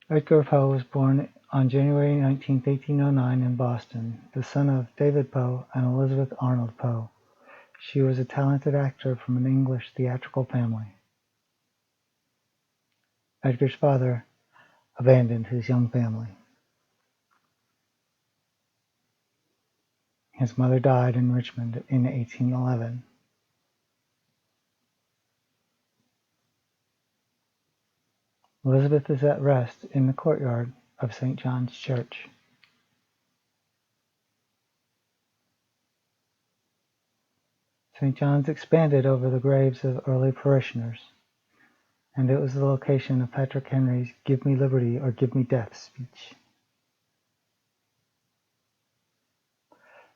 Edgar Poe was born on January 19, 1809 in Boston, the son of David Poe and Elizabeth Arnold Poe. She was a talented actor from an English theatrical family. Edgar's father abandoned his young family. His mother died in Richmond in 1811. Elizabeth is at rest in the courtyard of St. John's Church. St. John's expanded over the graves of early parishioners, and it was the location of Patrick Henry's "Give me liberty or give me death" speech.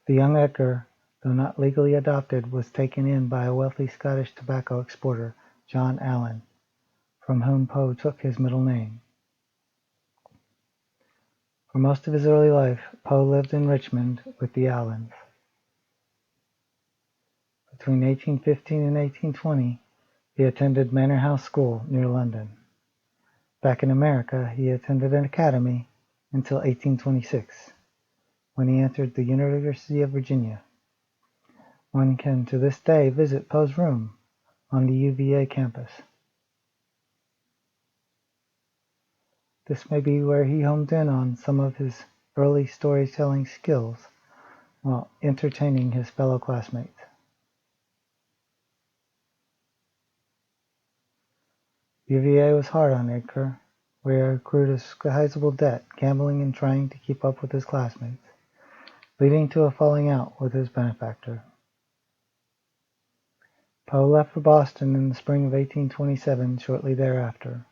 The young Edgar, though not legally adopted, was taken in by a wealthy Scottish tobacco exporter, John Allen, from whom Poe took his middle name. For most of his early life, Poe lived in Richmond with the Allens. Between 1815 and 1820, he attended Manor House School near London. Back in America, he attended an academy until 1826, when he entered the University of Virginia. One can to this day visit Poe's room on the UVA campus. This may be where he homed in on some of his early storytelling skills while entertaining his fellow classmates. UVA was hard on Edgar, where he accrued a sizable debt, gambling and trying to keep up with his classmates, leading to a falling out with his benefactor. Poe left for Boston in the spring of 1827 shortly thereafter.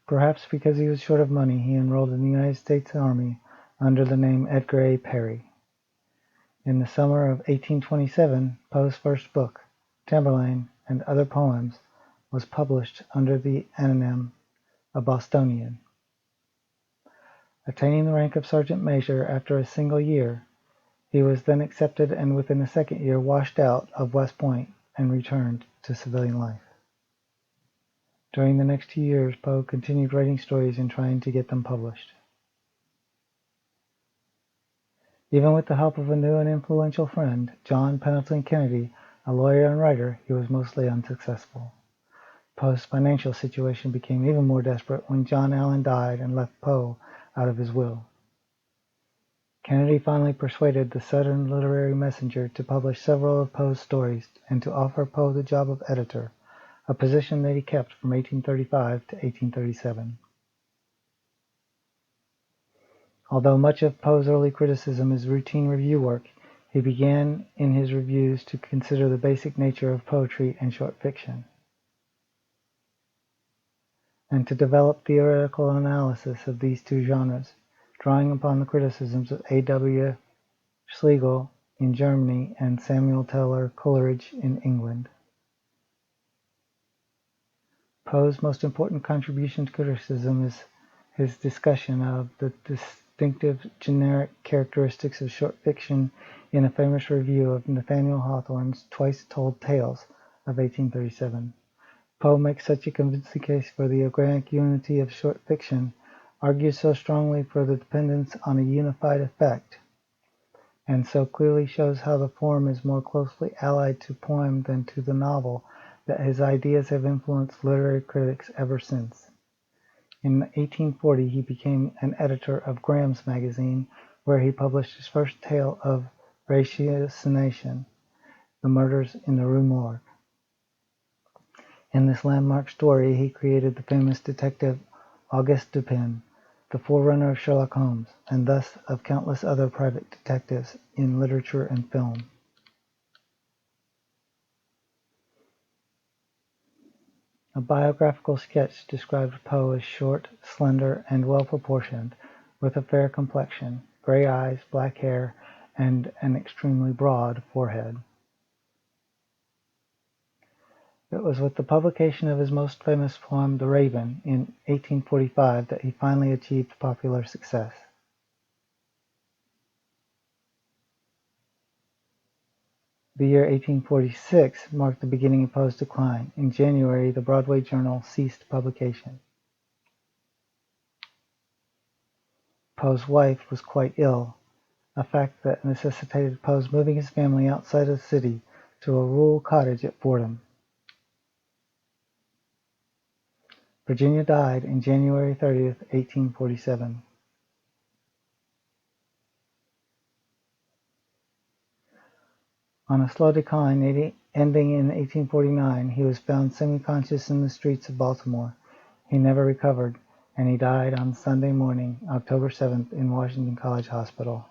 Perhaps because he was short of money, he enrolled in the United States Army under the name Edgar A. Perry. In the summer of 1827, Poe's first book, Tamburlaine and Other Poems, was published under the anonym A Bostonian. Attaining the rank of sergeant major after a single year, he was then accepted and within a second year washed out of West Point and returned to civilian life. During the next 2 years, Poe continued writing stories and trying to get them published. Even with the help of a new and influential friend, John Pendleton Kennedy, a lawyer and writer, he was mostly unsuccessful. Poe's financial situation became even more desperate when John Allen died and left Poe out of his will. Kennedy finally persuaded the Southern Literary Messenger to publish several of Poe's stories and to offer Poe the job of editor, a position that he kept from 1835 to 1837. Although much of Poe's early criticism is routine review work, he began in his reviews to consider the basic nature of poetry and short fiction, and to develop theoretical analysis of these two genres, drawing upon the criticisms of A.W. Schlegel in Germany and Samuel Taylor Coleridge in England. Poe's most important contribution to criticism is his discussion of the distinctive generic characteristics of short fiction in a famous review of Nathaniel Hawthorne's Twice Told Tales of 1837. Poe makes such a convincing case for the organic unity of short fiction, argues so strongly for the dependence on a unified effect, and so clearly shows how the form is more closely allied to poem than to the novel, that his ideas have influenced literary critics ever since. In 1840 he became an editor of Graham's Magazine, where he published his first tale of ratiocination, The Murders in the Rue Morgue. In this landmark story he created the famous detective Auguste Dupin, the forerunner of Sherlock Holmes, and thus of countless other private detectives in literature and film. A biographical sketch described Poe as short, slender, and well-proportioned, with a fair complexion, gray eyes, black hair, and an extremely broad forehead. It was with the publication of his most famous poem, The Raven, in 1845 that he finally achieved popular success. The year 1846 marked the beginning of Poe's decline. In January, the Broadway Journal ceased publication. Poe's wife was quite ill, a fact that necessitated Poe's moving his family outside of the city to a rural cottage at Fordham. Virginia died on January 30th, 1847. On a slow decline ending in 1849, he was found semi-conscious in the streets of Baltimore. He never recovered, and he died on Sunday morning, October 7th, in Washington College Hospital.